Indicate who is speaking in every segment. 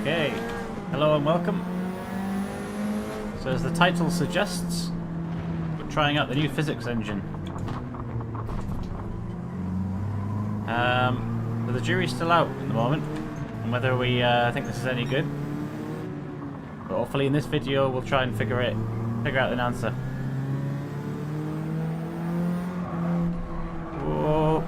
Speaker 1: Okay, hello and welcome. So as the title suggests, we're trying out the new physics engine. But the jury's still out at the moment on whether we think this is any good. But hopefully in this video we'll try and figure out an answer. Whoa.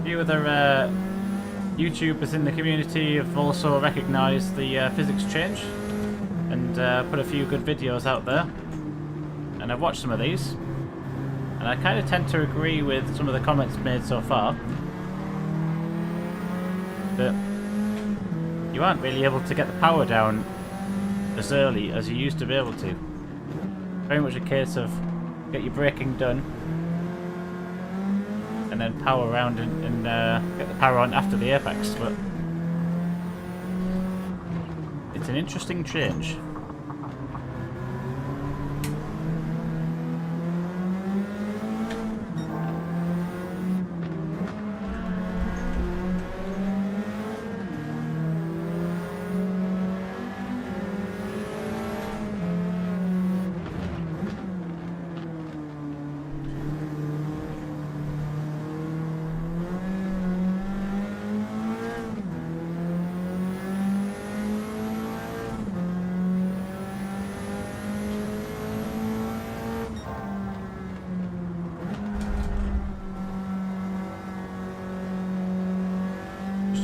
Speaker 1: Few other YouTubers in the community have also recognised the physics change and put a few good videos out there, and I've watched some of these and I kind of tend to agree with some of the comments made so far, that you aren't really able to get the power down as early as you used to be able to. Very much a case of get your braking done and then power around and get the power on after the apex, but it's an interesting change.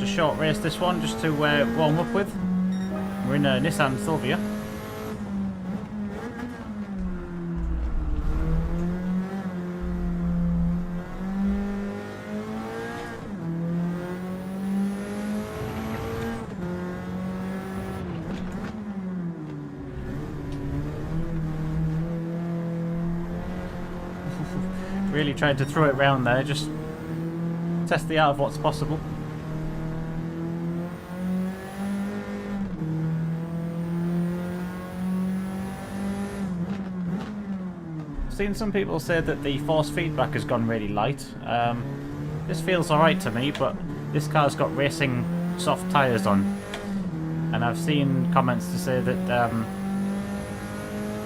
Speaker 1: Short race this one, just to warm up with. We're in a Nissan Silvia. Really tried to throw it round there, just test the art of what's possible. Seen some people say that the force feedback has gone really light. This feels alright to me, but this car's got racing soft tyres on, and I've seen comments to say that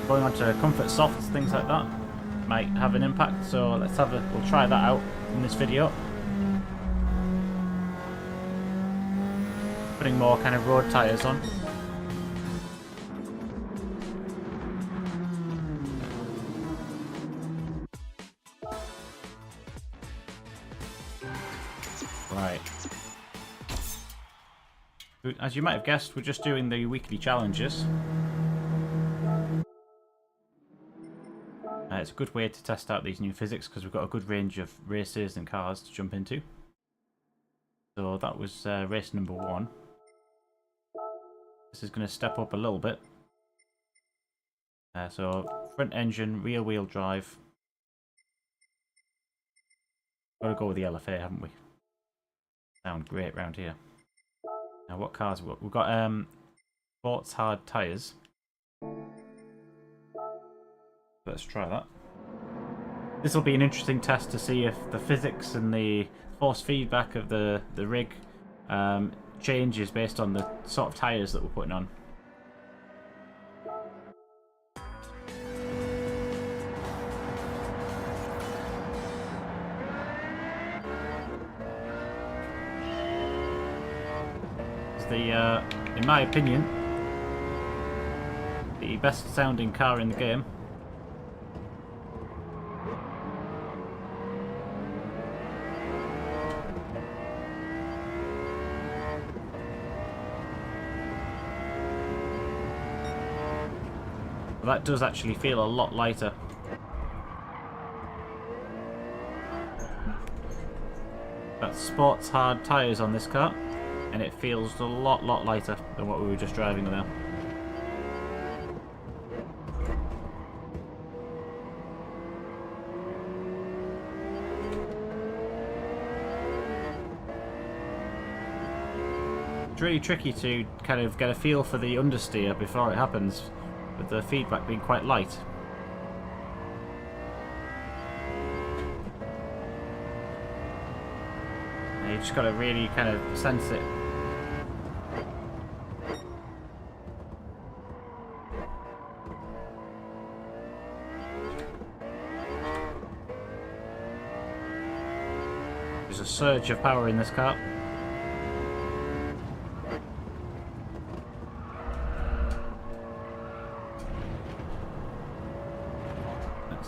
Speaker 1: going on to comfort softs, things like that, might have an impact. So we'll try that out in this video. Putting more kind of road tyres on. Right. As you might have guessed, we're just doing the weekly challenges. It's a good way to test out these new physics because we've got a good range of races and cars to jump into. So that was race number 1. This is going to step up a little bit. So front engine, rear wheel drive. Got to go with the LFA, haven't we? Sound great round here. Now what cars have we got? We've got sports hard tyres. Let's try that. This will be an interesting test to see if the physics and the force feedback of the rig changes based on the sort of tyres that we're putting on. the, in my opinion, the best sounding car in the game. That does actually feel a lot lighter. That's sports hard tyres on this car, and it feels a lot lighter than what we were just driving now. It's really tricky to kind of get a feel for the understeer before it happens, with the feedback being quite light. And you just got to really kind of sense it. There's a surge of power in this car.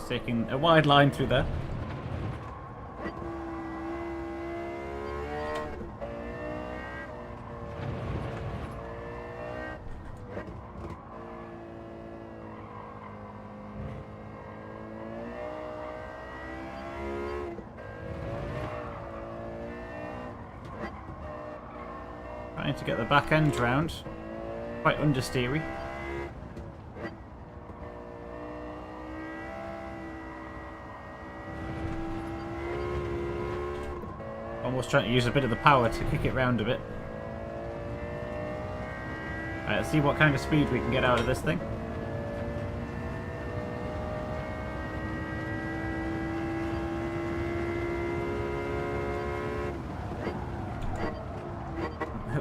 Speaker 1: Taking a wide line through there. Trying to get the back end round. Quite understeery. Almost trying to use a bit of the power to kick it round a bit. Alright, let's see what kind of speed we can get out of this thing.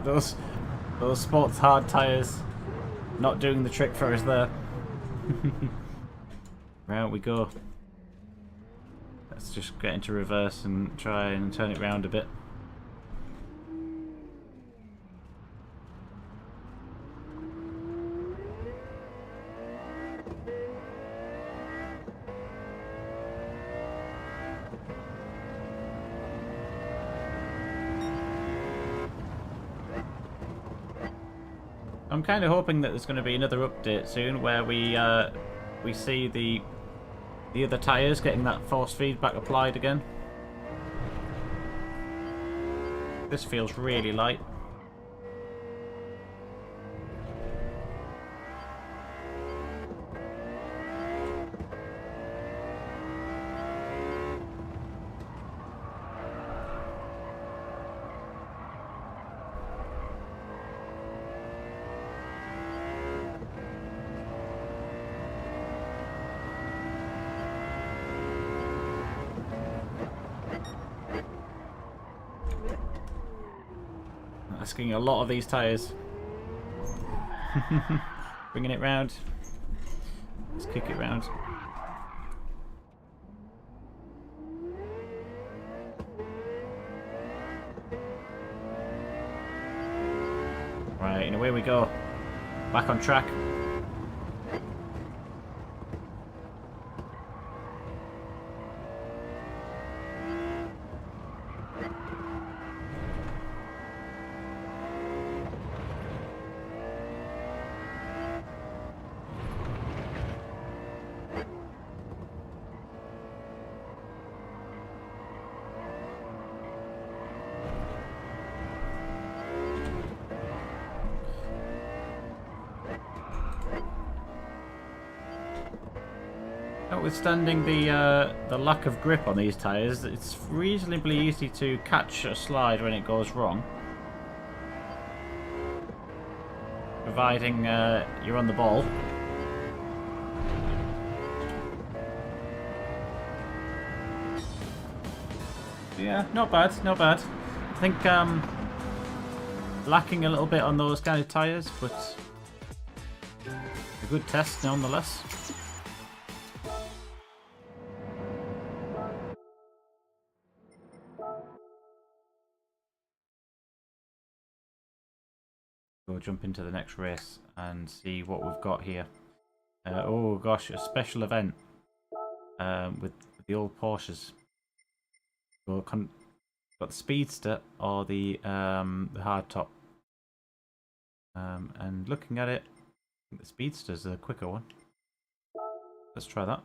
Speaker 1: Those sports hard tyres not doing the trick for us there. Round we go. Let's just get into reverse and try and turn it round a bit. I'm kind of hoping that there's going to be another update soon where we see the other tyres getting that force feedback applied again. This feels really light. Asking a lot of these tyres. Bringing it round. Let's kick it round. Right, and away we go. Back on track. Notwithstanding the lack of grip on these tyres, it's reasonably easy to catch a slide when it goes wrong. Providing you're on the ball. Yeah, not bad, not bad. I think lacking a little bit on those kind of tyres, but a good test nonetheless. we'll jump into the next race and see what we've got here. Oh gosh, a special event with the old Porsches. We've got the Speedster or the hardtop. And looking at it, I think the Speedster's a quicker one. Let's try that.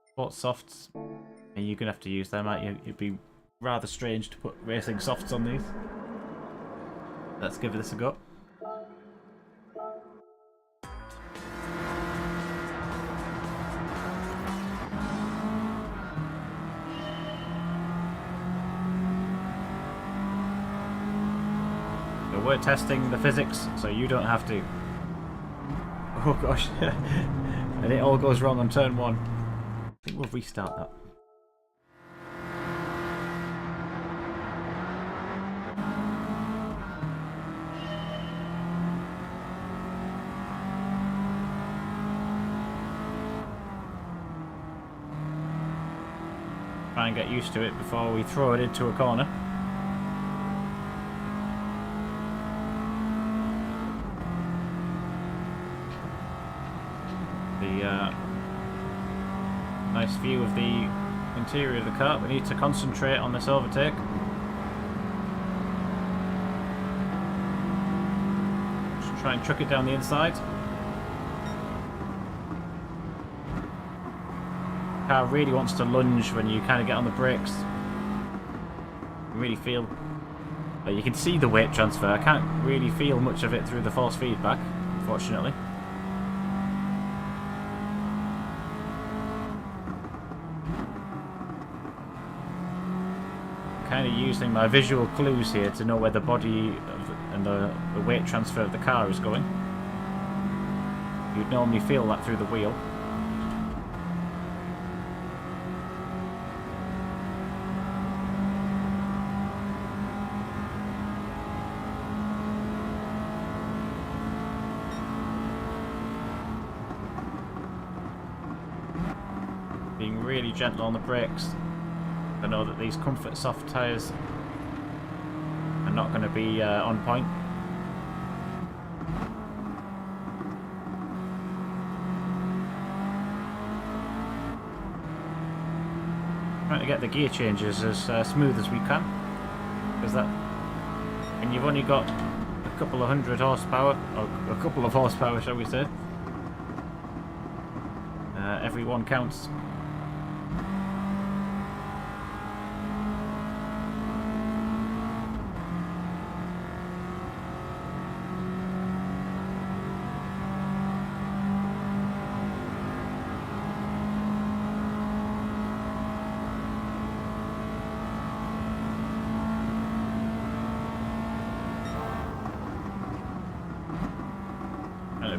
Speaker 1: Sport softs. And you're gonna have to use them, aren't you? It'd be rather strange to put racing softs on these. Let's give this a go. So we're testing the physics, so you don't have to. Oh gosh. And it all goes wrong on turn 1. I think we'll restart that. Try and get used to it before we throw it into a corner. The nice view of the interior of the car. We need to concentrate on this overtake. Just try and chuck it down the inside. Car really wants to lunge when you kind of get on the brakes. You really feel, you can see the weight transfer. I can't really feel much of it through the force feedback, unfortunately. Kind of using my visual clues here to know where the body and the weight transfer of the car is going. You'd normally feel that through the wheel. Being really gentle on the brakes. I know that these comfort soft tyres are not going to be on point. Trying to get the gear changes as smooth as we can, because that, when you've only got a couple of hundred horsepower, or a couple of horsepower shall we say, every one counts.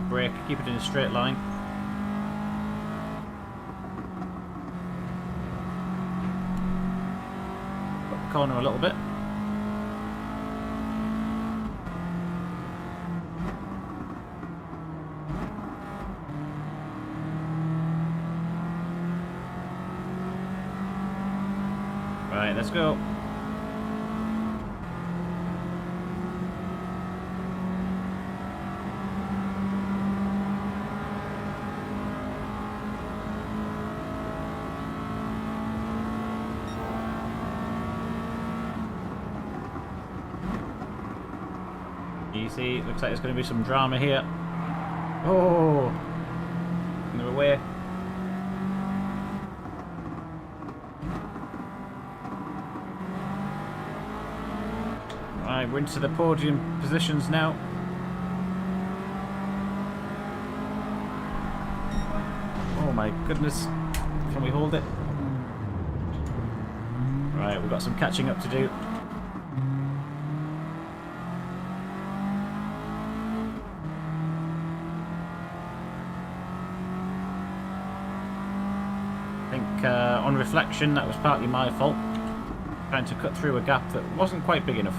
Speaker 1: Brake, keep it in a straight line. Up the corner a little bit. Right, let's go. Easy, looks like there's going to be some drama here. Oh! They're away. Right, we're into the podium positions now. Oh my goodness. Can we hold it? Right, we've got some catching up to do. On reflection, that was partly my fault, trying to cut through a gap that wasn't quite big enough.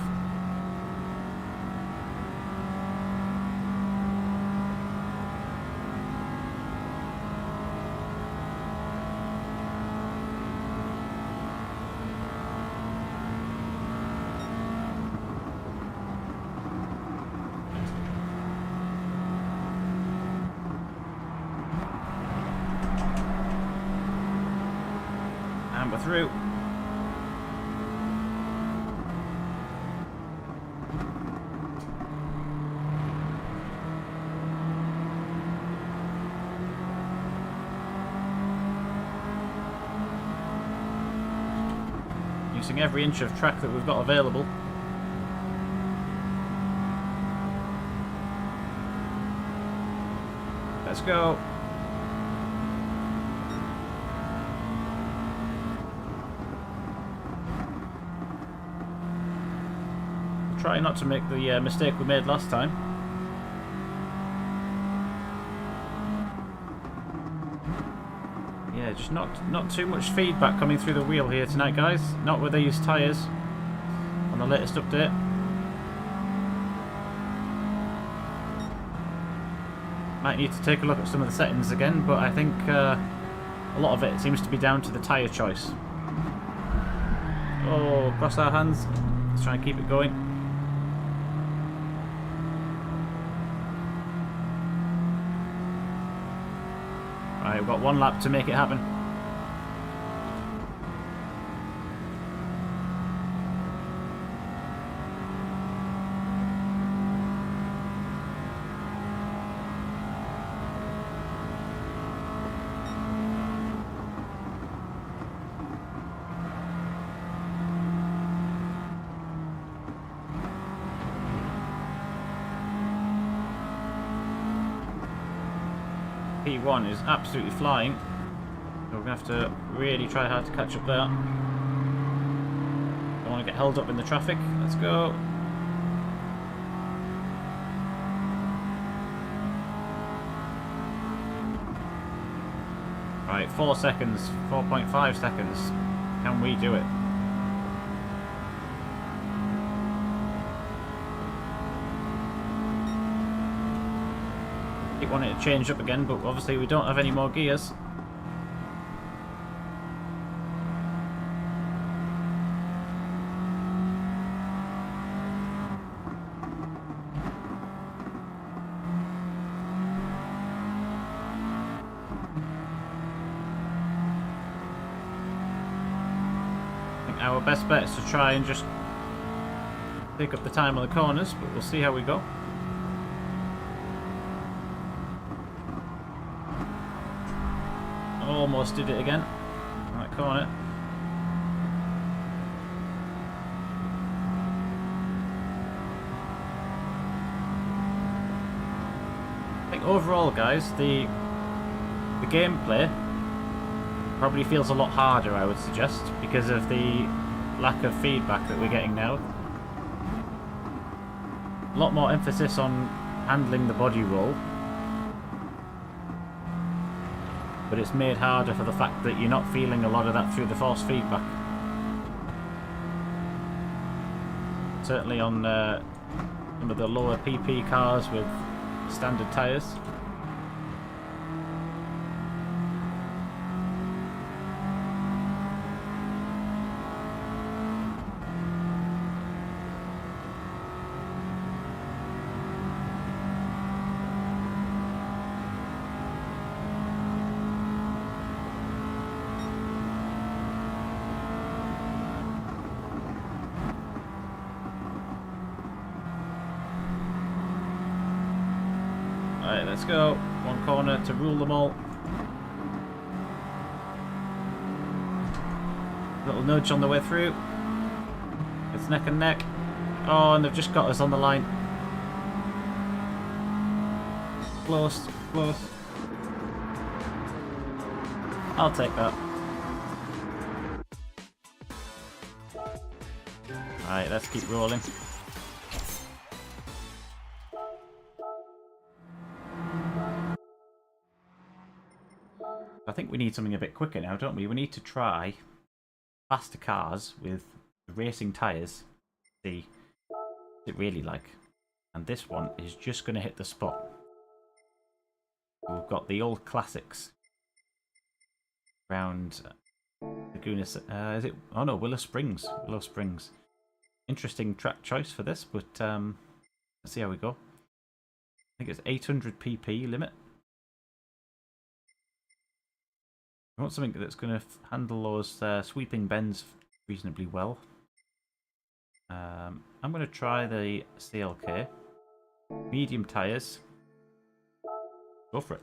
Speaker 1: we're through. Using every inch of track that we've got available. Let's go. Try not to make the mistake we made last time. Yeah, just not too much feedback coming through the wheel here tonight, guys. Not with these tyres on the latest update. Might need to take a look at some of the settings again, but I think a lot of it seems to be down to the tyre choice. Oh, cross our hands. Let's try and keep it going. Right, we've got one lap to make it happen. P1 is absolutely flying, so we're going to have to really try hard to catch up there. Don't want to get held up in the traffic. Let's go. Right, 4 seconds, 4.5 seconds. Can we do it? Keep wanting to change up again, but obviously we don't have any more gears. I think our best bet is to try and just pick up the time on the corners, but we'll see how we go. Almost did it again. Right corner. I think overall, guys, the gameplay probably feels a lot harder, I would suggest, because of the lack of feedback that we're getting now. A lot more emphasis on handling the body roll. But it's made harder for the fact that you're not feeling a lot of that through the force feedback. Certainly on some of the lower PP cars with standard tyres. Alright, let's go. One corner to rule them all. Little nudge on the way through. It's neck and neck. Oh, and they've just got us on the line. Close, close. I'll take that. Alright, let's keep rolling. I think we need something a bit quicker now, don't we? We need to try faster cars with racing tyres. See what it really like. And this one is just going to hit the spot. We've got the old classics around Laguna. Is it? Oh no, Willow Springs. Willow Springs. Interesting track choice for this, but let's see how we go. I think it's 800 pp limit. I want something that's going to handle those sweeping bends reasonably well. I'm going to try the CLK. Medium tyres. Go for it.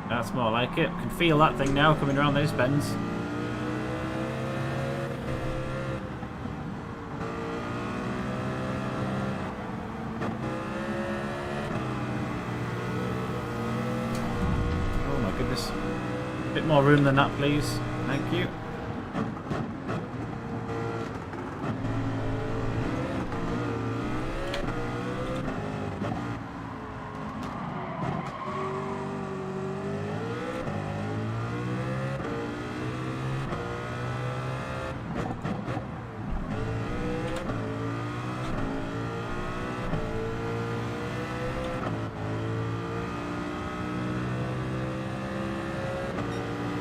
Speaker 1: That's more like it. Can feel that thing now coming around those bends. Oh my goodness. A bit more room than that, please. Thank you.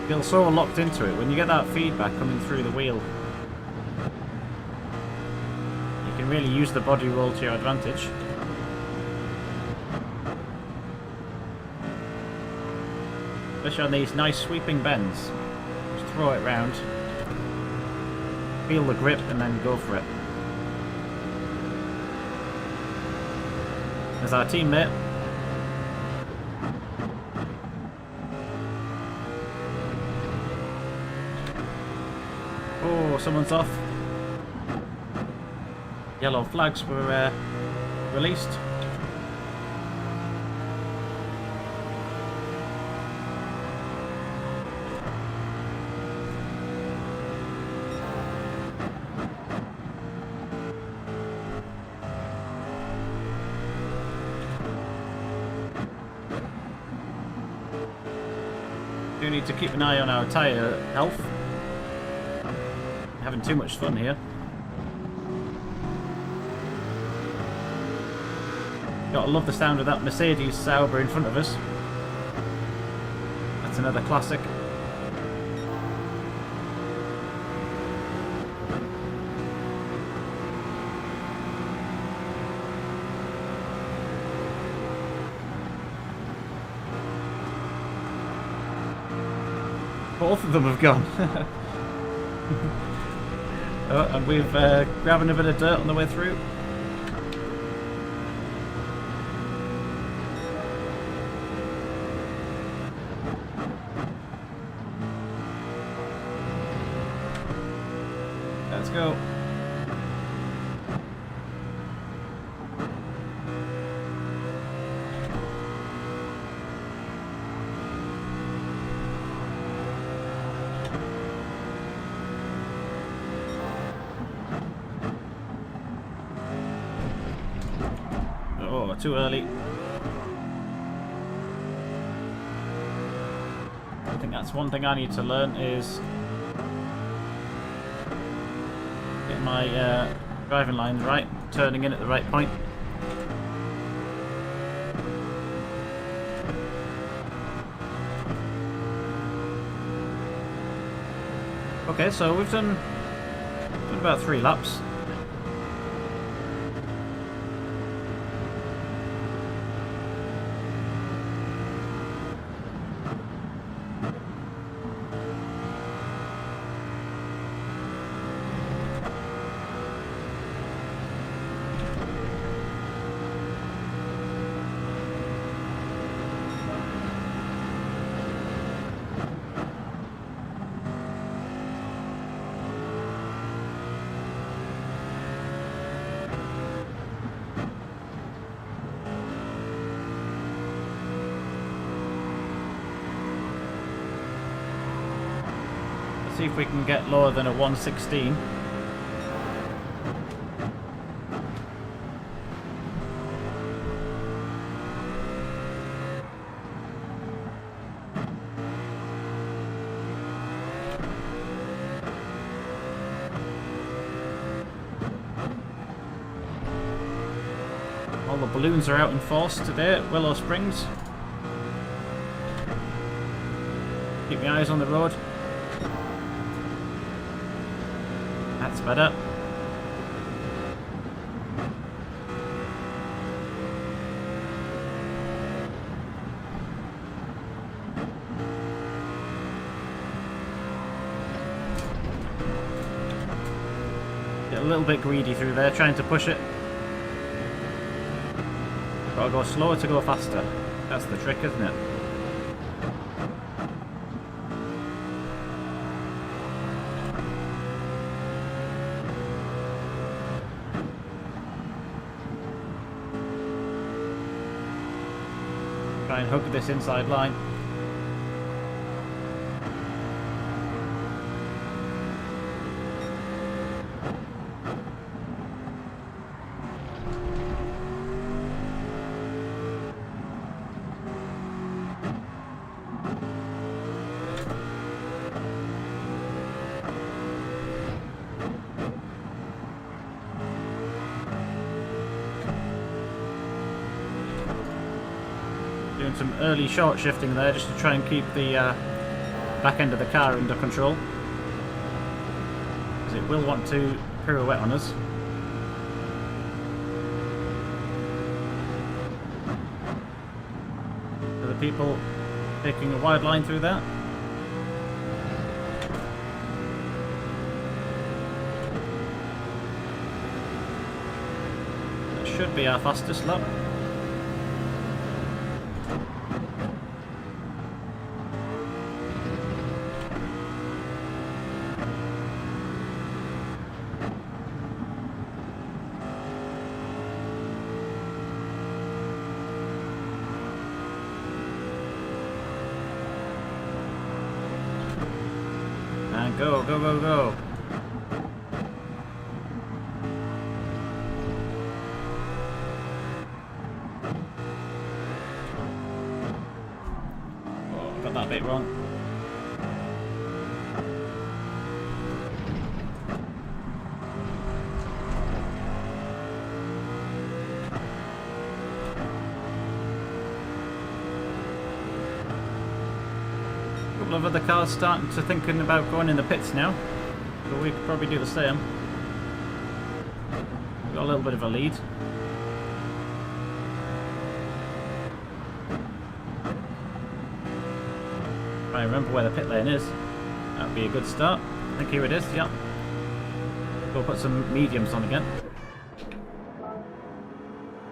Speaker 1: Feel so locked into it when you get that feedback coming through the wheel. You can really use the body roll to your advantage. Especially on these nice sweeping bends. Just throw it round, feel the grip, and then go for it. There's our teammate. Oh, someone's off. Yellow flags were released. Do need to keep an eye on our tyre health. Having too much fun here. Gotta love the sound of that Mercedes Sauber in front of us. That's another classic. Both of them have gone. Oh, and we've grabbing a bit of dirt on the way through. Let's go. Too early. I think that's one thing I need to learn is get my driving lines right, turning in at the right point. Okay, so we've done about 3 laps. See if we can get lower than a 116. All the balloons are out in force today at Willow Springs. Keep my eyes on the road. That's better. Get a little bit greedy through there, trying to push it. Gotta go slower to go faster. That's the trick, isn't it? Try and hook this inside line. Doing some early short shifting there just to try and keep the back end of the car under control, because it will want to pirouette on us. Are the people taking a wide line through that? That should be our fastest lap. And go, go, go, go. Oh, got that bit wrong. Couple of other cars starting to thinking about going in the pits now, so we could probably do the same. We've got a little bit of a lead. Try and remember where the pit lane is. That would be a good start. I think here it is, yeah. We'll put some mediums on again.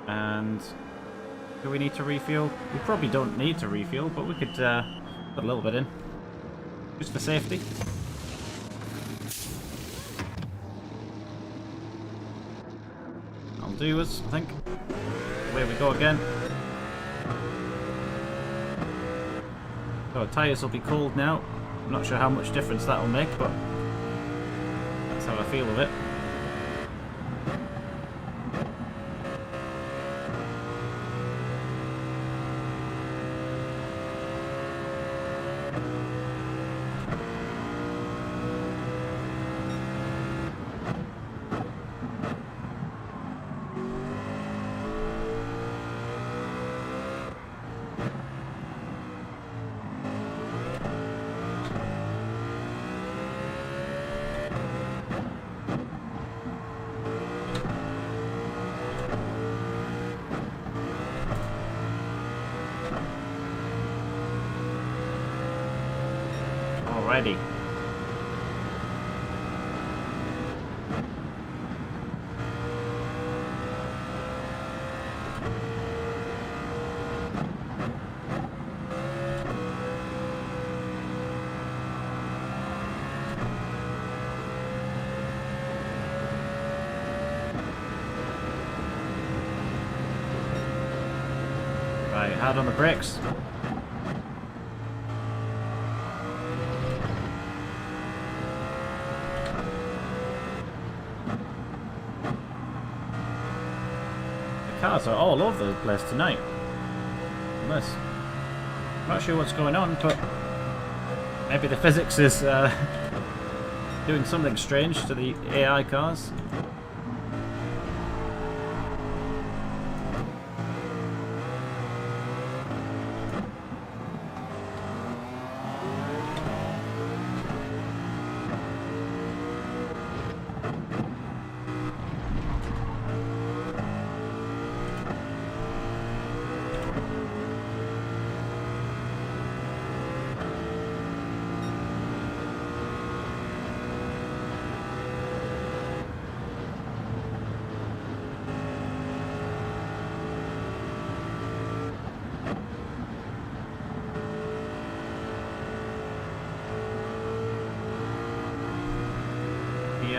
Speaker 1: And do we need to refuel? We probably don't need to refuel, but we could put a little bit in. Just for safety. I'll do us, I think. Away we go again. So our tyres will be cold now. I'm not sure how much difference that will make, but that's how I feel of it. Alrighty. Right, hard on the brakes. Cars are all over the place tonight. Unless, I'm not sure what's going on, but maybe the physics is doing something strange to the AI cars.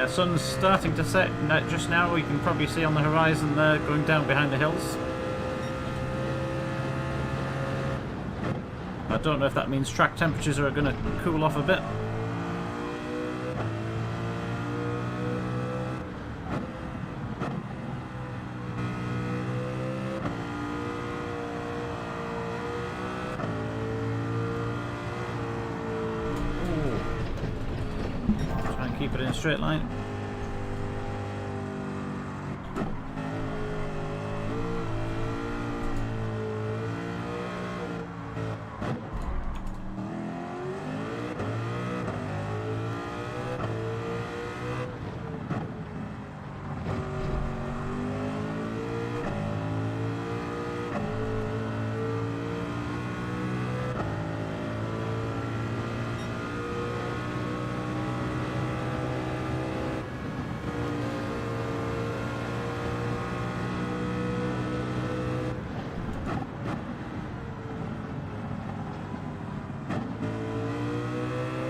Speaker 1: Yeah, sun's starting to set just now. We can probably see on the horizon there, going down behind the hills. I don't know if that means track temperatures are going to cool off a bit. Keep it in a straight line.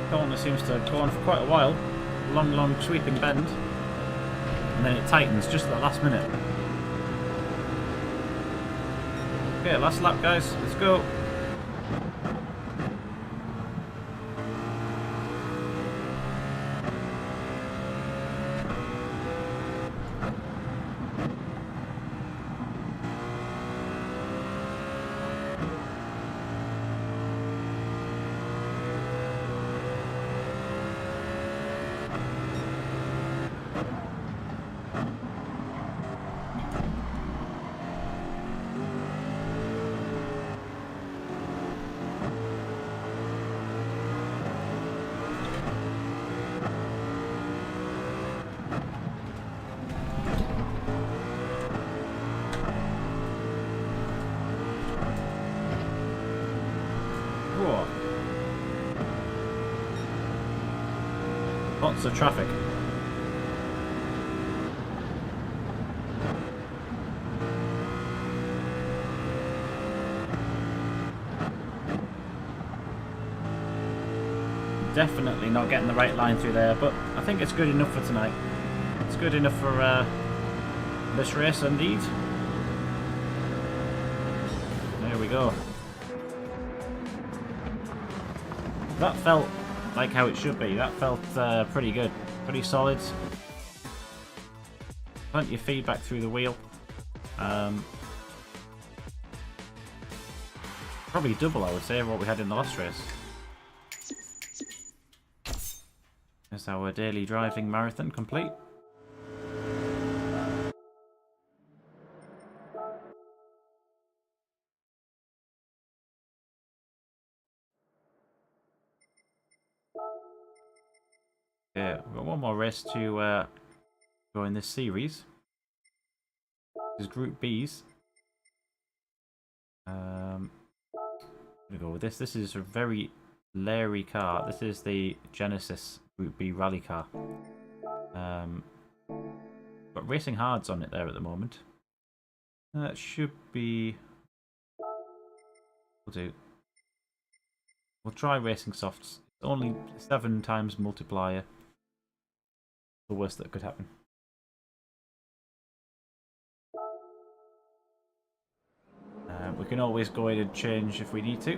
Speaker 1: Corner seems to go on for quite a while. Long sweeping bend. And then it tightens just at the last minute. Okay, last lap guys, let's go. Lots of traffic. Definitely not getting the right line through there, but I think it's good enough for tonight. It's good enough for this race indeed. There we go. That felt like how it should be. That felt pretty good. Pretty solid. Plenty of feedback through the wheel. Probably double, I would say, of what we had in the last race. There's our daily driving marathon complete. Yeah, we've got one more race to go in this series. This is Group B's. I'm gonna go with this. This is a very leery car. This is the Genesis Group B rally car. Got racing hards on it there at the moment. That should be. We'll do. We'll try racing softs. Only 7 times multiplier. The worst that could happen. We can always go in and change if we need to.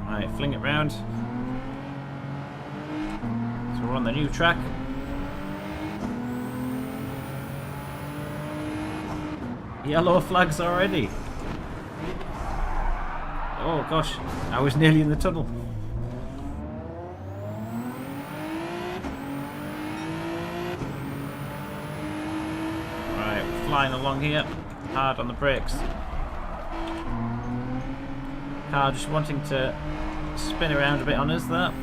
Speaker 1: Alright, fling it round. So we're on the new track. Yellow flags already. Oh gosh, I was nearly in the tunnel. Right, we're flying along here. Hard on the brakes. Car just wanting to spin around a bit on us there.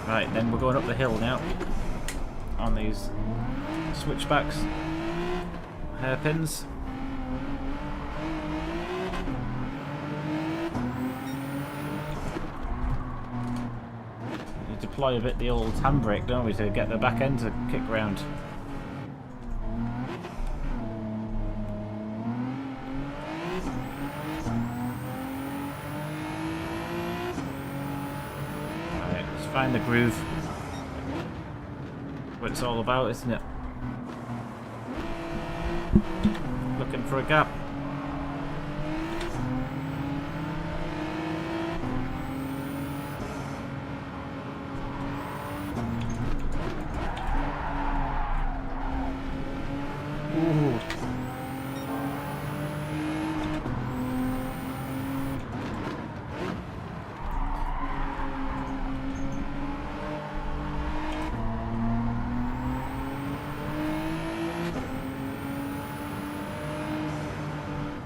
Speaker 1: Right, then we're going up the hill now. On these switchbacks. Hairpins. deploy a bit the old handbrake, don't we, to get the back end to kick round. Right, let's find the groove. What it's all about, isn't it? Looking for a gap. Ooh.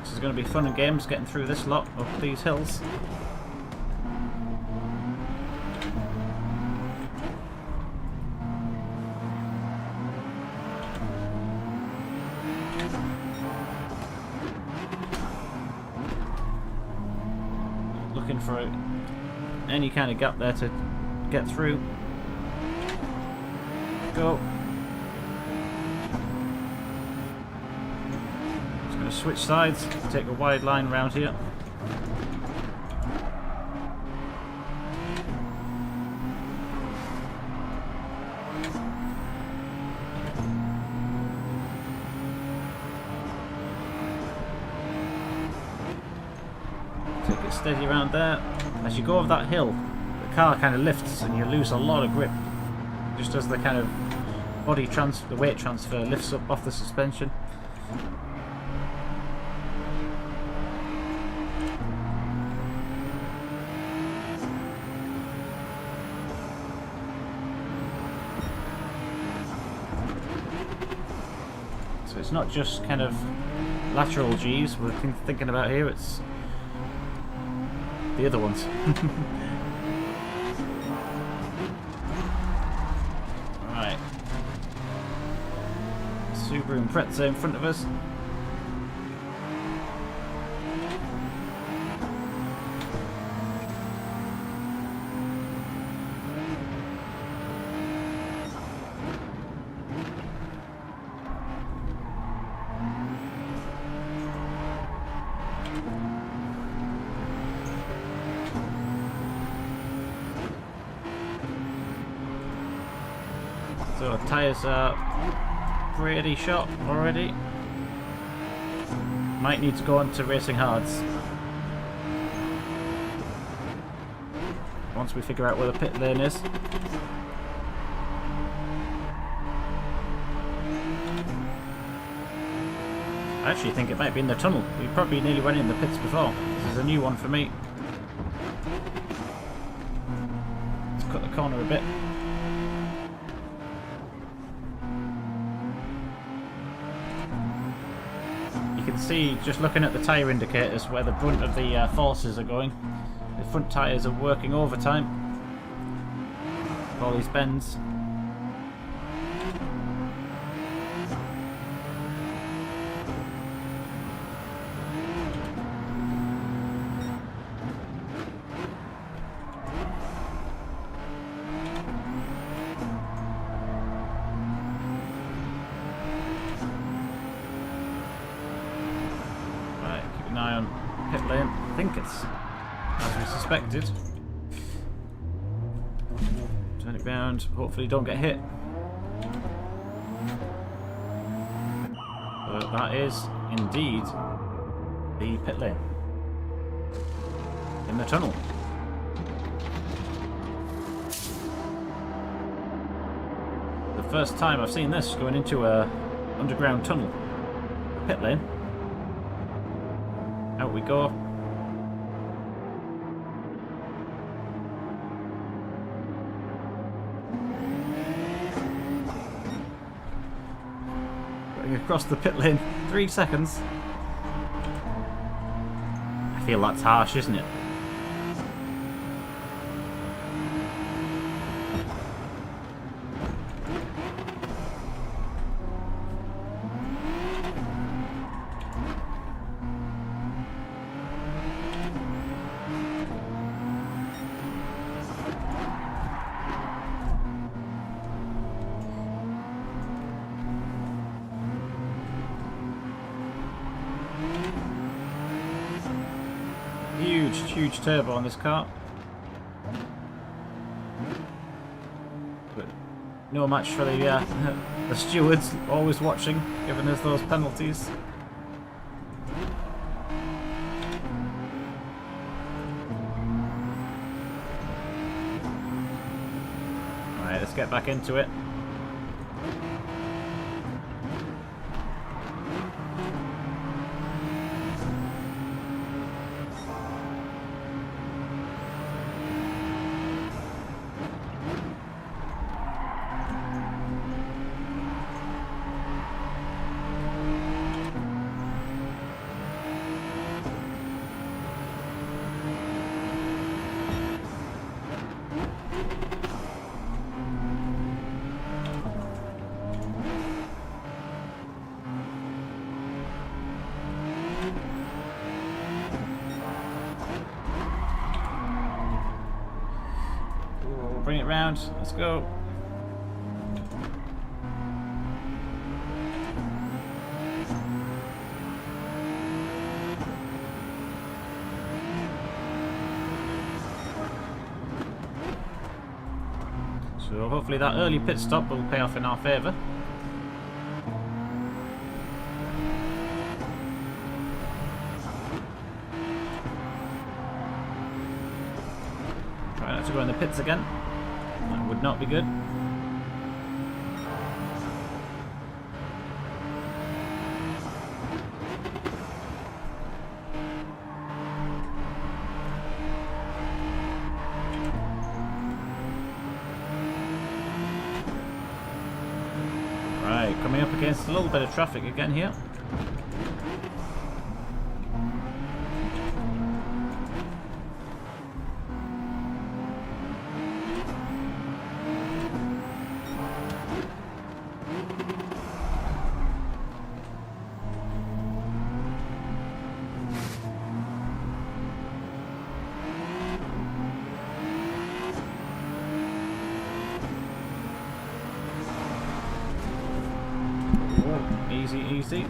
Speaker 1: This is going to be fun and games getting through this lot up these hills. Looking for any kind of gap there to get through. Go. Just going to switch sides, take a wide line round here. Take it steady around there. As you go over that hill, the car kind of lifts and you lose a lot of grip. Just as the kind of the weight transfer lifts up off the suspension. So it's not just kind of lateral G's we're thinking about here, it's the other ones. Right. Subaru Impreza in front of us. So our tyres are pretty shot already. Might need to go on to racing hards once we figure out where the pit lane is. I actually think it might be in the tunnel. We probably nearly went in the pits before. This is a new one for me. Let's cut the corner a bit. You can see, just looking at the tyre indicators, where the brunt of the forces are going. The front tyres are working overtime. All these bends. An eye on pit lane. I think it's as we suspected. Turn it round. Hopefully don't get hit. But that is indeed the pit lane in the tunnel. The first time I've seen this going into a underground tunnel. A pit lane. Out we go. Going across the pit lane. 3 seconds. I feel that's harsh, isn't it? huge turbo on this car. But no match for the the stewards, always watching, giving us those penalties. Right, let's get back into it. Bring it round. Let's go. So hopefully that early pit stop will pay off in our favour. Try not to go in the pits again. That would not be good. Right, coming up against a little bit of traffic again here. Easy, easy.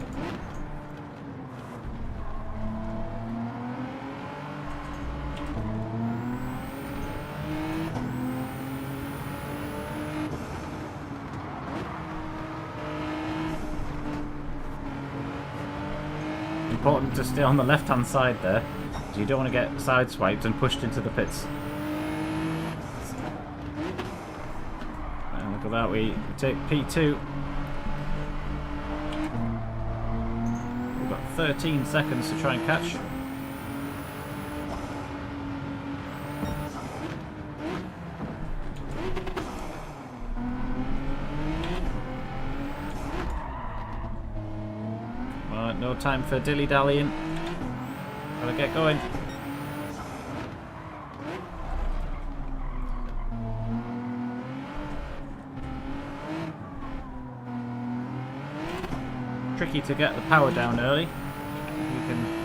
Speaker 1: Important to stay on the left-hand side there, so you don't want to get sideswiped and pushed into the pits. And look at that, we take P2. 13 seconds to try and catch. Right, no time for dilly-dallying. Gotta get going. Tricky to get the power down early. You can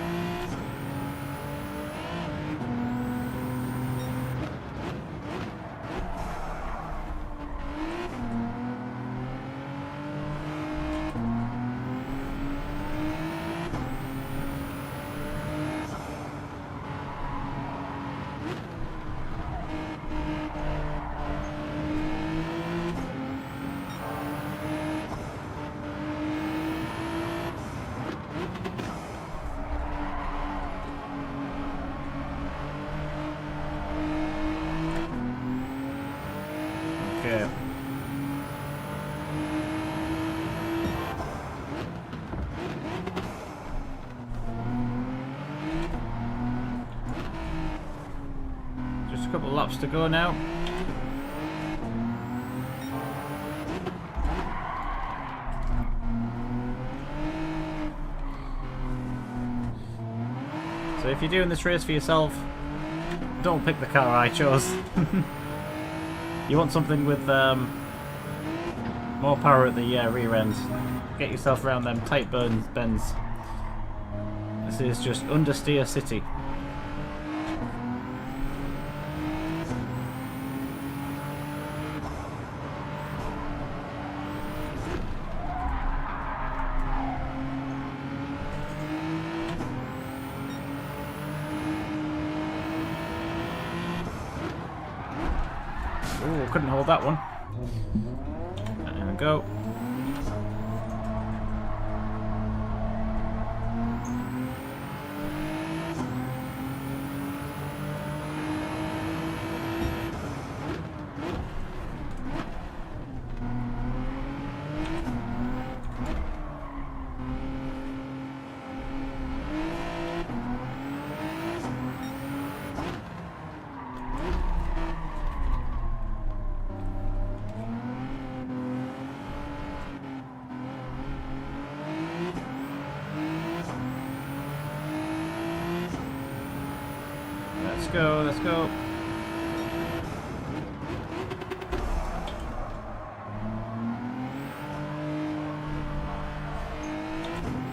Speaker 1: okay. Just a couple of laps to go now. So if you're doing this race for yourself, don't pick the car I chose. You want something with more power at the rear end. Get yourself around them tight bends. This is just understeer city. couldn't hold that one. There we go. Let's go.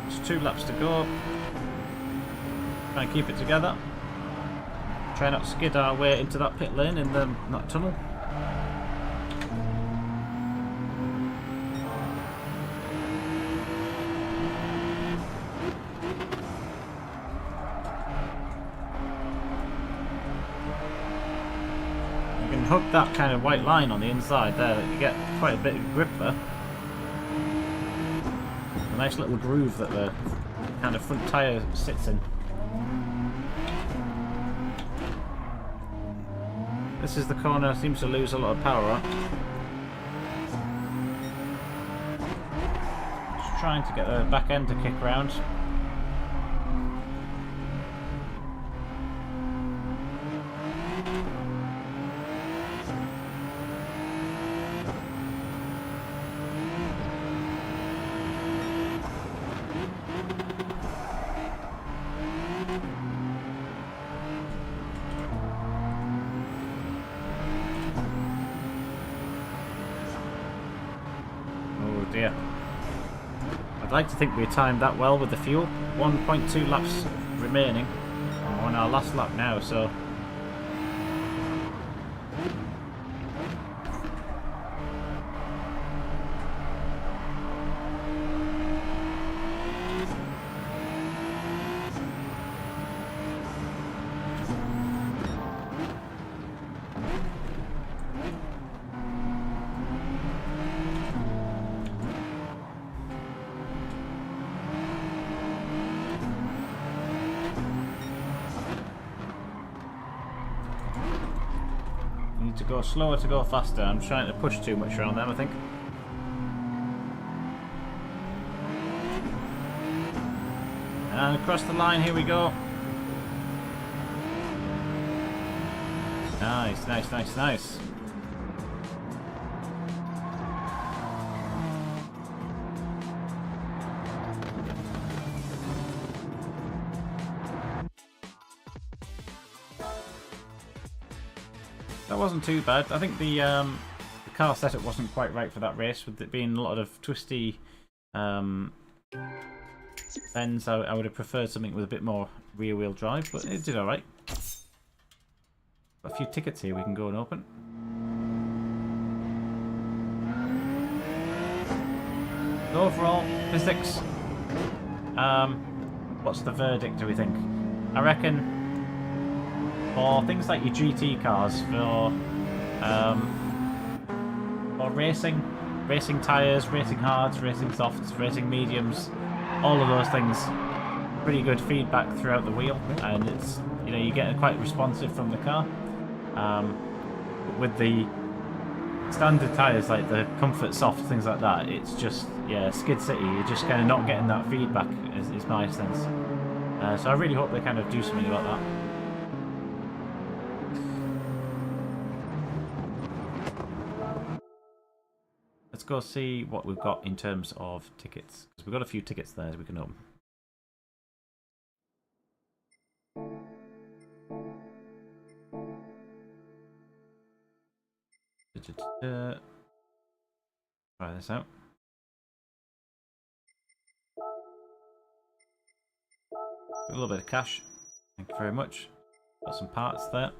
Speaker 1: Just 2 laps to go. Try and keep it together. Try not to skid our way into that pit lane in that tunnel. Hook that kind of white line on the inside there, you get quite a bit of grip there. A nice little groove that the kind of front tyre sits in. This is the corner, seems to lose a lot of power. Just trying to get the back end to kick round. Dear. I'd like to think we timed that well with the fuel. 1.2 laps remaining. We're on our last lap now, so... to go slower to go faster. I'm trying to push too much around them, I think. And across the line, here we go. Nice, nice, nice, nice. That wasn't too bad. I think the car setup wasn't quite right for that race, with it being a lot of twisty bends. I would have preferred something with a bit more rear-wheel drive, but it did alright. Got a few tickets here we can go and open. So overall, physics. What's the verdict, do we think? I reckon for things like your GT cars, for racing tyres, racing hards, racing softs, racing mediums, all of those things, pretty good feedback throughout the wheel, and it's, you know, you get quite responsive from the car. With the standard tyres like the Comfort Soft, things like that, it's just, yeah, Skid City, you're just kind of not getting that feedback, is my sense. So I really hope they kind of do something about that. Let's go see what we've got in terms of tickets, because we've got a few tickets there we can open. Try this out. A little bit of cash. Thank you very much. Got some parts there.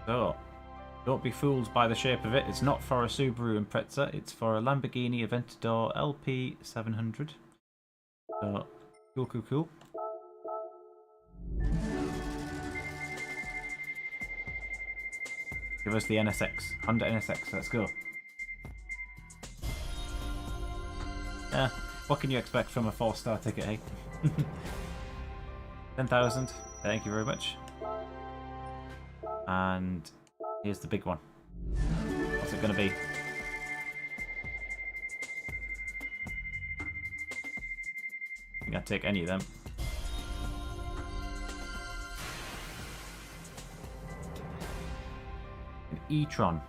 Speaker 1: So, Don't be fooled by the shape of it. It's not for a Subaru Impreza. It's for a Lamborghini Aventador LP700. So, cool, cool, cool. Give us the NSX. Honda NSX. Let's go. Yeah, what can you expect from a 4-star ticket, eh? 10,000. Thank you very much. And here's the big one. What's it going to be? I think I'd take any of them. An e-tron.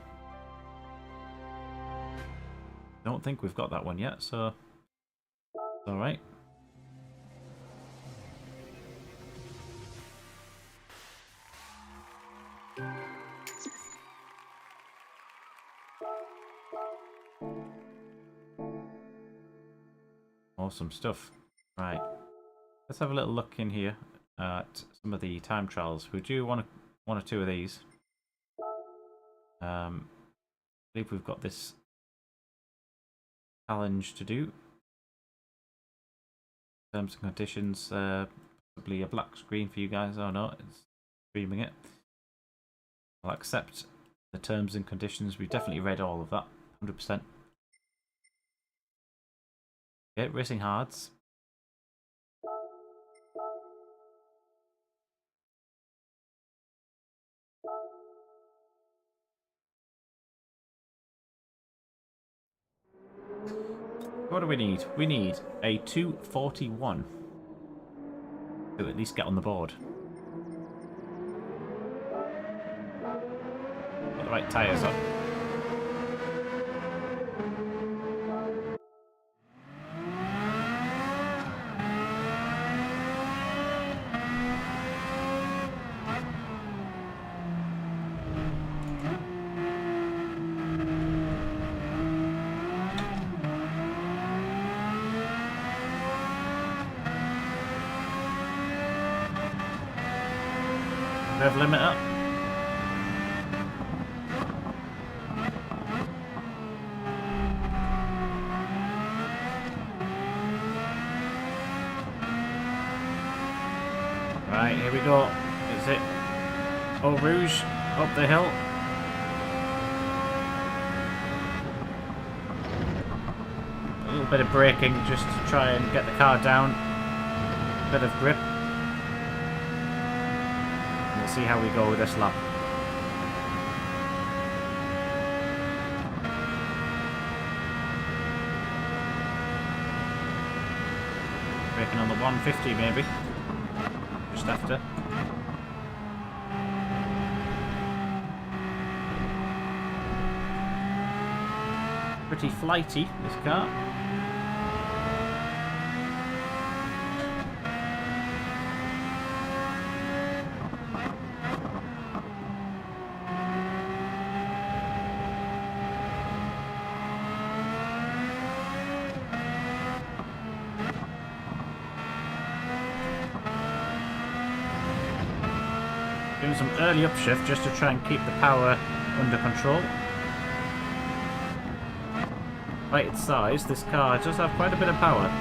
Speaker 1: Don't think we've got that one yet, so it's alright. Awesome stuff. Right. Let's have a little look in here at some of the time trials. We do want one or two of these. I believe we've got this challenge to do. Terms and conditions, probably a black screen for you guys. Oh no, it's streaming it. I'll accept the terms and conditions. We've definitely read all of that, 100%. Okay, racing hards. What do we need? We need a 241 to at least get on the board. Got the right tyres up. Rev limit up. Right, here we go. Is it Eau Rouge up the hill? A little bit of braking just to try and get the car down. A bit of grip. See how we go with this lap. Braking on the 150 maybe. Just after. Pretty flighty, this car. Doing some early upshift just to try and keep the power under control. By its size, this car does have quite a bit of power.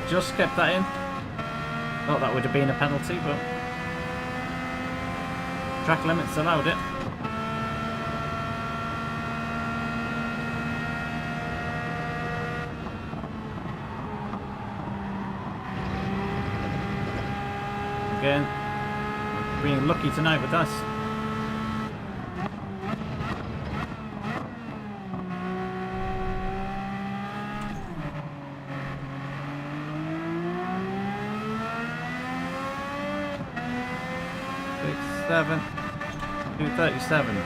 Speaker 1: Just kept that in. Thought that would have been a penalty, but track limits allowed it. Again, being lucky tonight with us. 237. 237.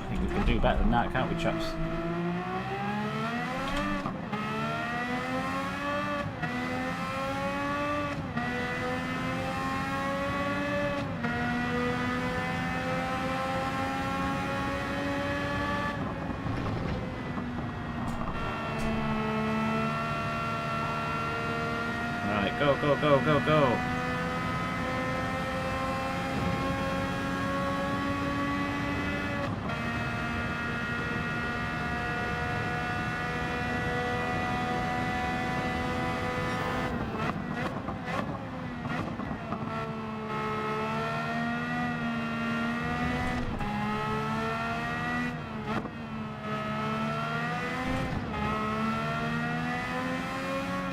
Speaker 1: I think we can do better than that, can't we, chaps? Alright, go, go, go, go, go.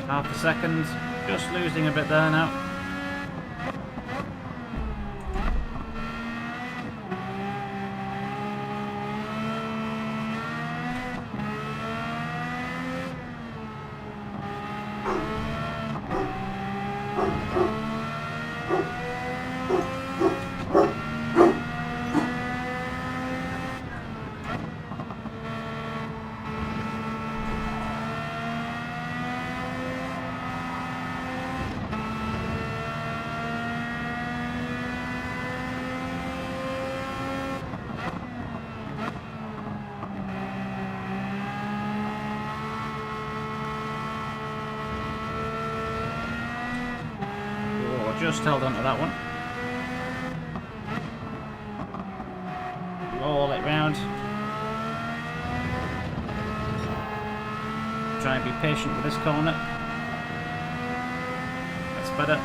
Speaker 1: Half a second, just losing a bit there now. Just held on to that one. Roll it round. Try and be patient with this corner. That's better.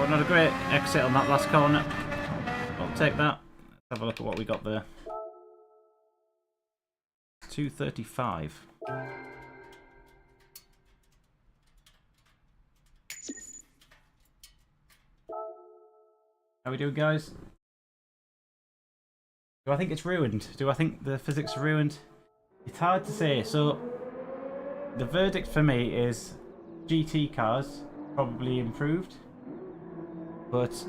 Speaker 1: Not a great exit on that last corner. I'll take that. Let's have a look at what we got there. 235. How we doing, guys? Do I think it's ruined? Do I think the physics are ruined? It's hard to say. So, the verdict for me is GT cars probably improved. But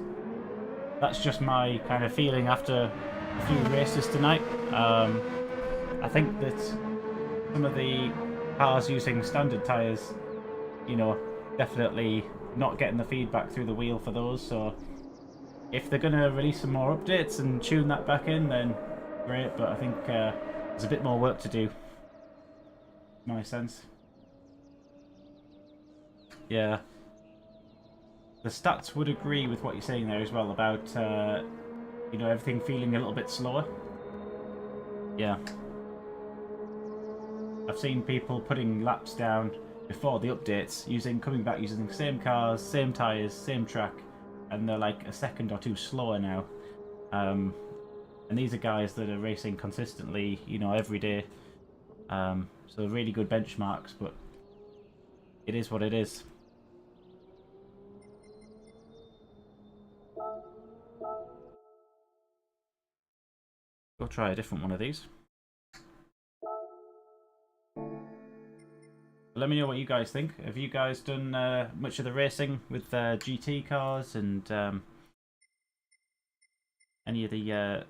Speaker 1: that's just my kind of feeling after a few races tonight. I think that some of the cars using standard tyres, you know, definitely not getting the feedback through the wheel for those. So if they're going to release some more updates and tune that back in, then great. But I think there's a bit more work to do. My sense. Yeah. The stats would agree with what you're saying there as well about, you know, everything feeling a little bit slower. Yeah. I've seen people putting laps down before the updates, coming back using the same cars, same tyres, same track, and they're like a second or two slower now. And these are guys that are racing consistently, you know, every day. So really good benchmarks, but it is what it is. Go try a different one of these. Let me know what you guys think. Have you guys done much of the racing with GT cars and any of the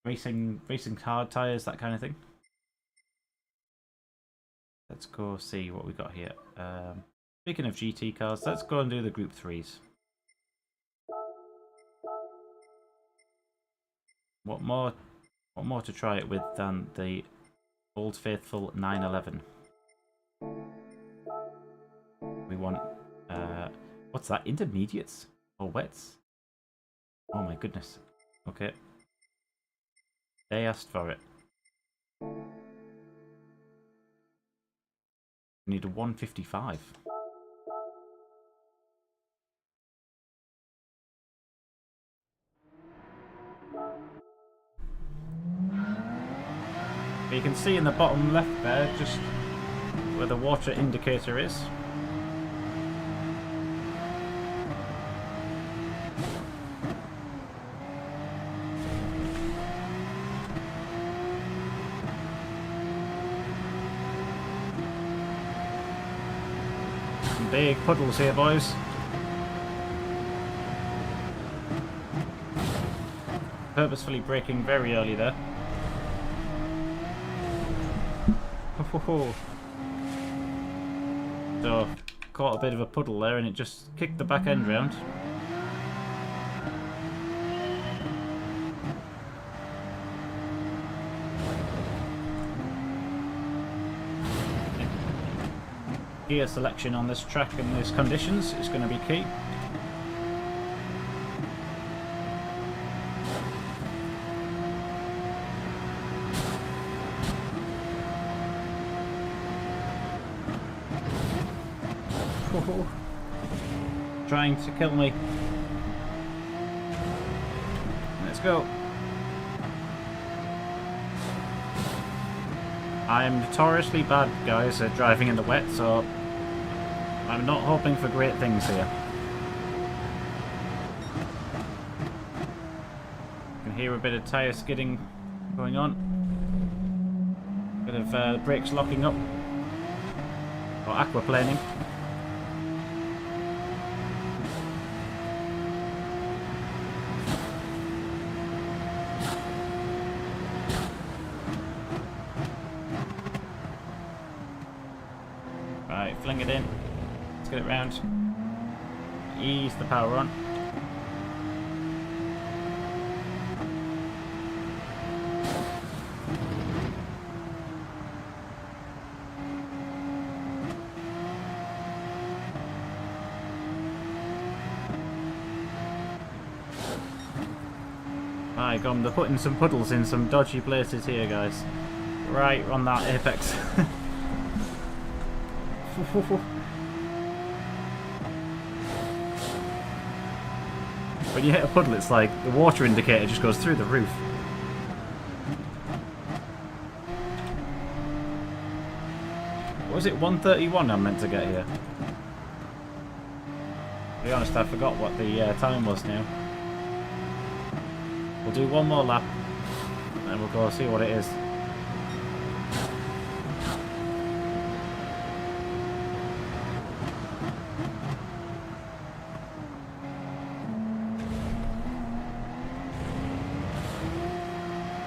Speaker 1: racing hard tyres, that kind of thing? Let's go see what we got here. Speaking of GT cars, let's go and do the Group 3s. What more to try it with than the Old Faithful 911? We want what's that? Intermediates or wets? Oh my goodness. Okay. They asked for it. Need a 155. You can see in the bottom left there, just where the water indicator is. Some big puddles here, boys. Purposefully braking very early there. So, caught a bit of a puddle there and it just kicked the back end round. Gear selection on this track in these conditions is going to be key. Trying to kill me. Let's go. I am notoriously bad, guys, at driving in the wet, so I'm not hoping for great things here. You can hear a bit of tyre skidding going on. Bit of brakes locking up. Or aquaplaning. Right, fling it in. Let's get it round. Ease the power on. My God, they're putting some puddles in some dodgy places here, guys. Right on that apex. When you hit a puddle, it's like the water indicator just goes through the roof. What was it, 131 I'm meant to get here? To be honest, I forgot what the time was now. We'll do one more lap, and we'll go see what it is.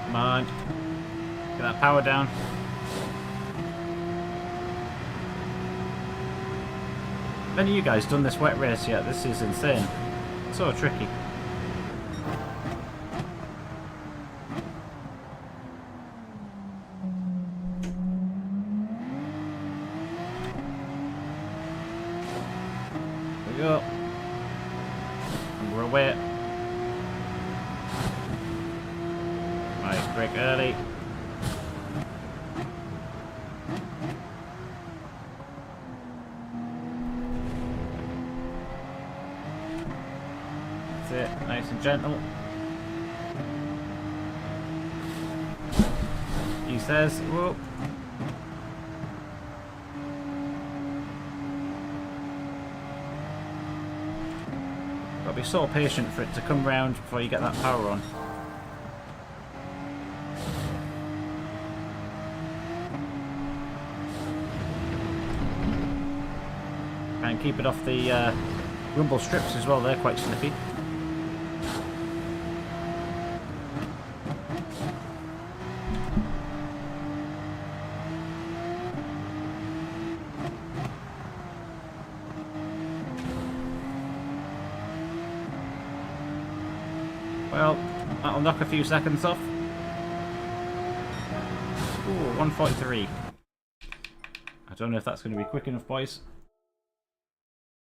Speaker 1: Come on. Get that power down. Have any of you guys done this wet race yet? This is insane. So tricky. There we go. And we're away. Right, brake early. That's it, nice and gentle. He says, whoa. Gotta be so patient for it to come round before you get that power on. Try and keep it off the rumble strips as well, they're quite slippy. Well, that'll knock a few seconds off. Ooh, 143. I don't know if that's going to be quick enough, boys.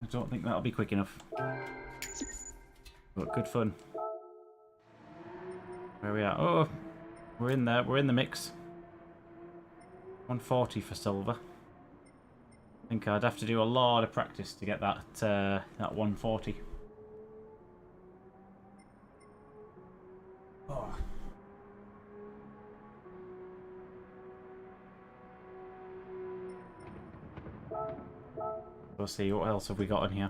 Speaker 1: I don't think that'll be quick enough. But good fun. Where we are? Oh, we're in there. We're in the mix. 140 for silver. think I'd have to do a lot of practice to get that that 140. Oh. We'll see, what else have we got in here?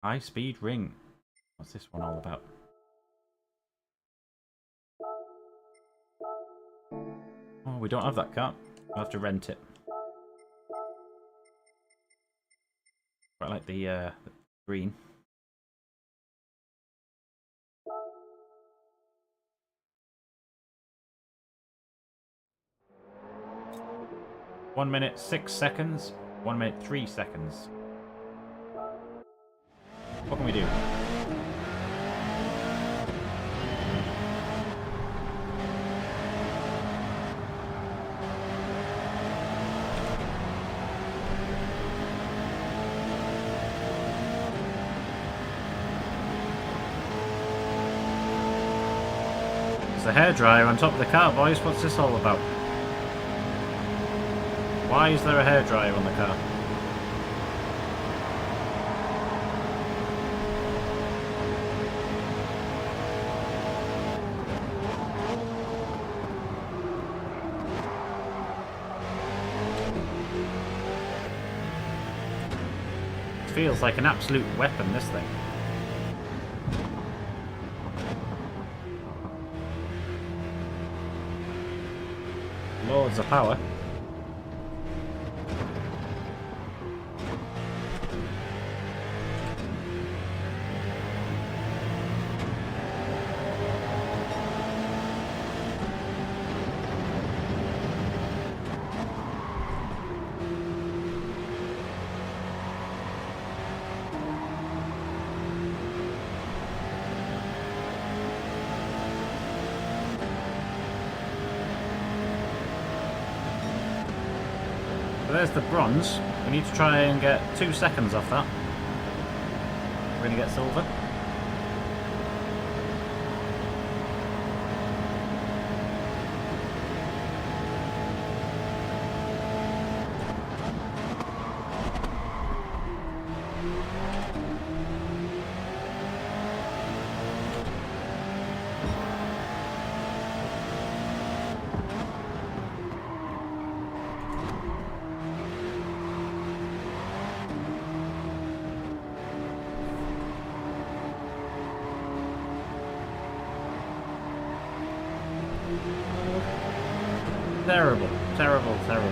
Speaker 1: High speed ring. What's this one all about? Oh, we don't have that car. We'll have to rent it. Quite like the green. One minute 6 seconds. 1 minute 3 seconds. What can we do? It's a hairdryer on top of the car, boys. What's this all about? Why is there a hairdryer on the car? It feels like an absolute weapon, this thing. Loads of power. There's the bronze. We need to try and get 2 seconds off that. We're going to get silver. Terrible, terrible, terrible.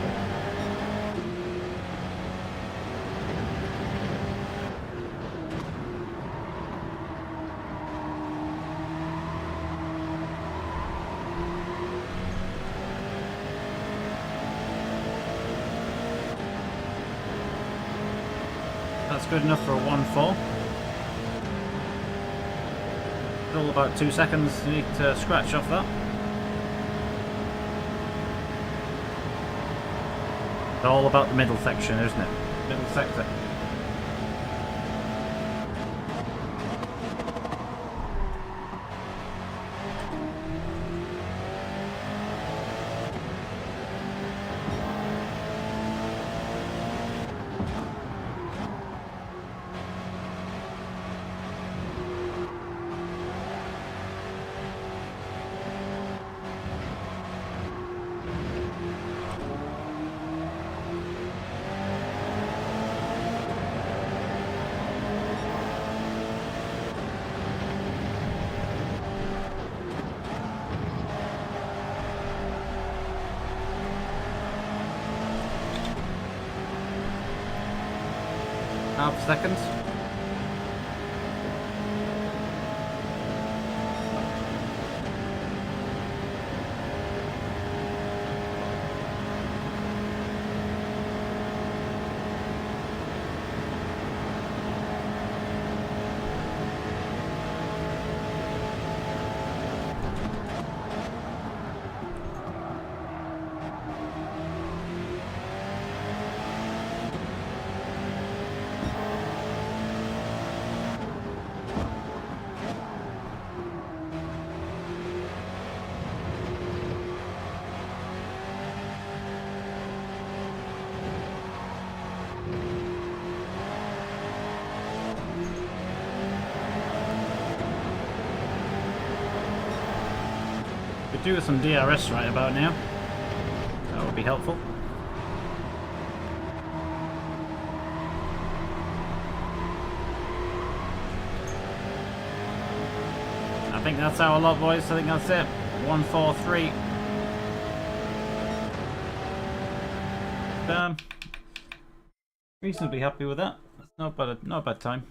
Speaker 1: That's good enough for a 1-4. Still about 2 seconds. You need to scratch off that. It's all about the middle section, isn't it? Middle sector. Half seconds. do some DRS right about now. That would be helpful. I think that's our lot, boys. I think that's it. 143. Reasonably happy with that. That's not a bad time.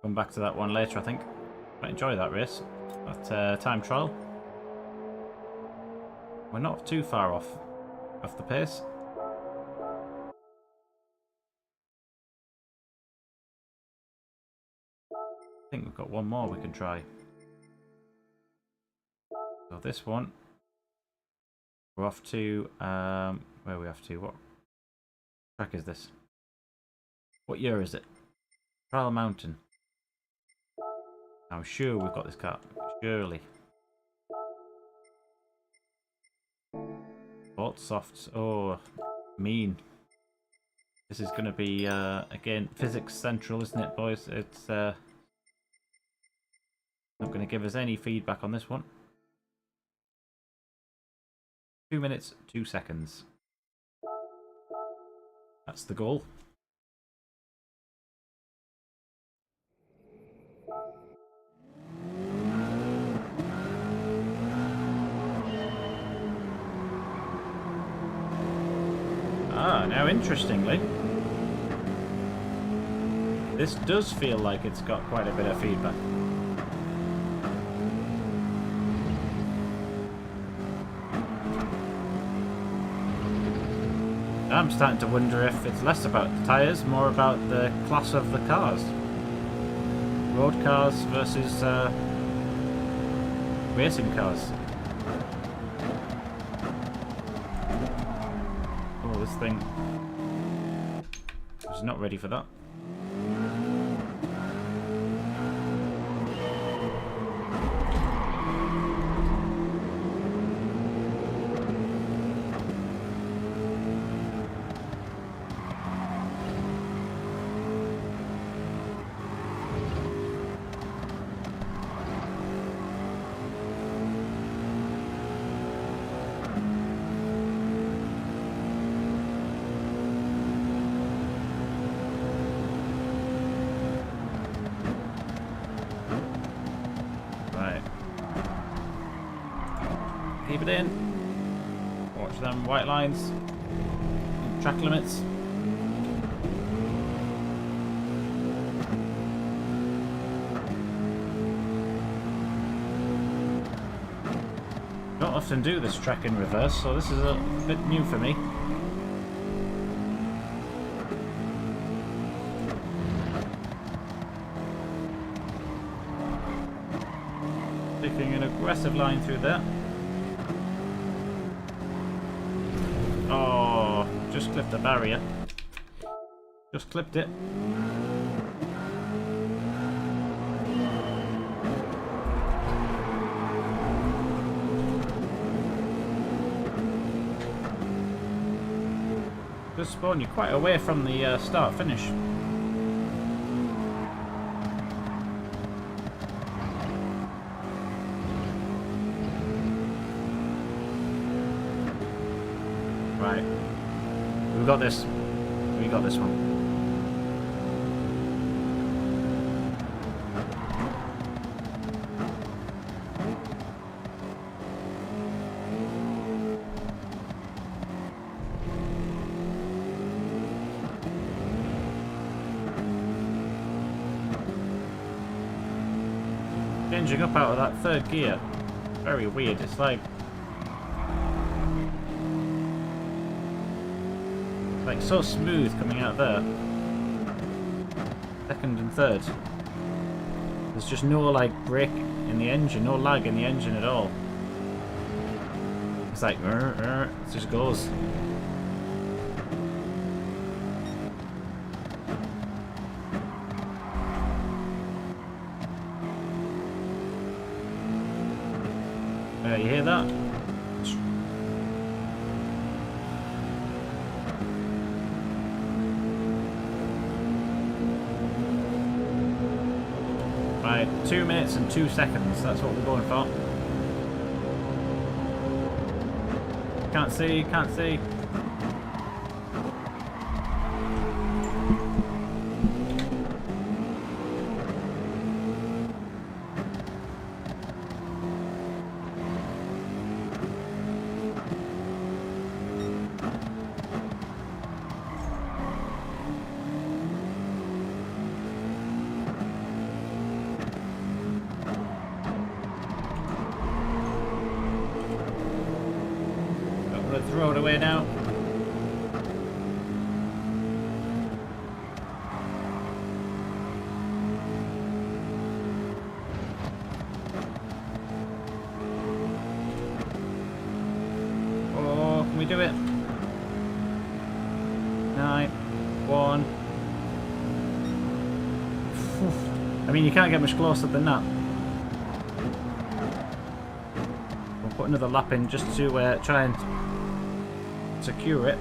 Speaker 1: Come back to that one later, I think. Might enjoy that race. That time trial. We're not too far off the pace. I think we've got one more we can try. So this one, we're off to, where are we off to? What track is this? What year is it? Trial Mountain. I'm sure we've got this car. Surely. Sport softs. Oh, mean. This is going to be, again, physics central, isn't it, boys? It's not going to give us any feedback on this one. 2 minutes, 2 seconds. That's the goal. Now interestingly, this does feel like it's got quite a bit of feedback. I'm starting to wonder if it's less about the tyres, more about the class of the cars. Road cars versus racing cars. Oh, this thing was not ready for that. Keep it in. Watch them white lines. Track limits. Don't often do this track in reverse, so this is a bit new for me. Taking an aggressive line through there. Oh, just clipped the barrier. Just clipped it. Just spawn you quite away from the start finish. Right. We got this. We got this one. Changing up out of that third gear. Very weird. It's like so smooth coming out there. Second and third. There's just no like brake in the engine, no lag in the engine at all. It's like it just goes. You hear that? 2 minutes and 2 seconds. That's what we're going for. Can't see, can't see. Throw it away now. Oh, can we do it? 9, 1. I mean, you can't get much closer than that. We'll put another lap in just to try and secure it.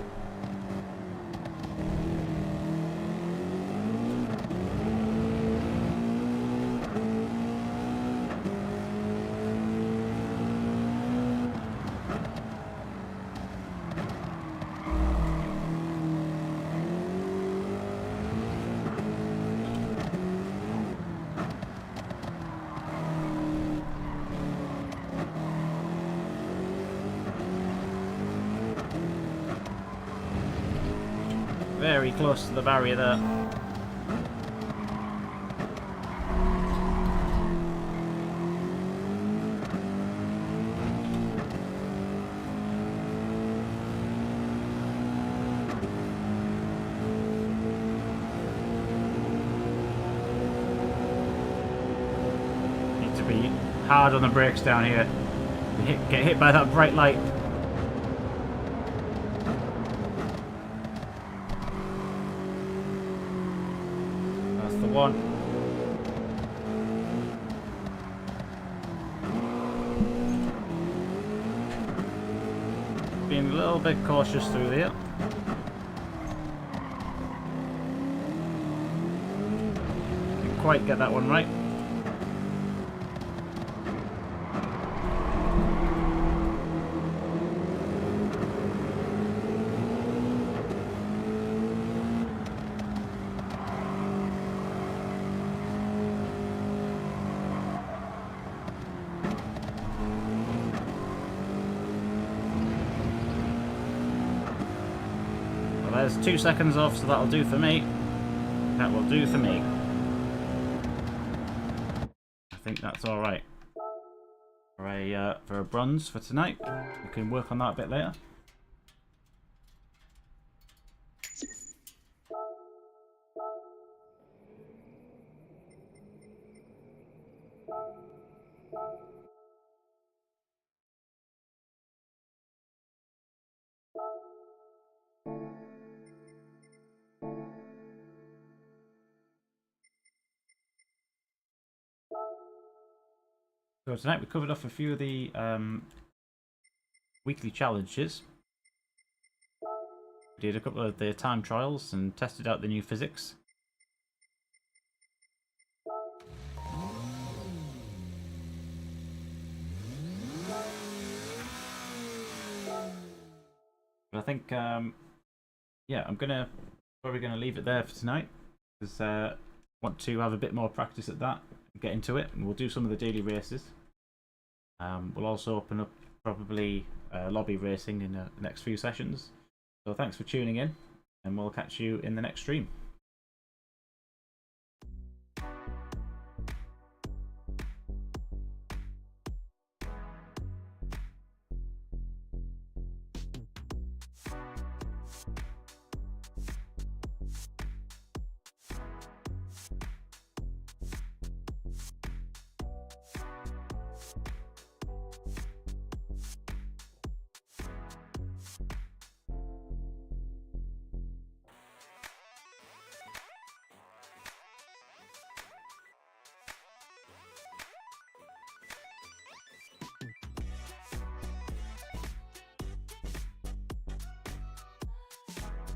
Speaker 1: Very close to the barrier there. Need to be hard on the brakes down here. Get hit by that bright light. One. Being a little bit cautious through there. Didn't quite get that one right. There's 2 seconds off, so that'll do for me. That will do for me. I think that's alright. For a bronze for tonight. We can work on that a bit later. So tonight we covered off a few of the weekly challenges. We did a couple of the time trials and tested out the new physics. But I think, yeah, I'm probably gonna leave it there for tonight because I want to have a bit more practice at that. Get into it, and we'll do some of the daily races. We'll also open up probably lobby racing in the next few sessions. So thanks for tuning in, and we'll catch you in the next stream.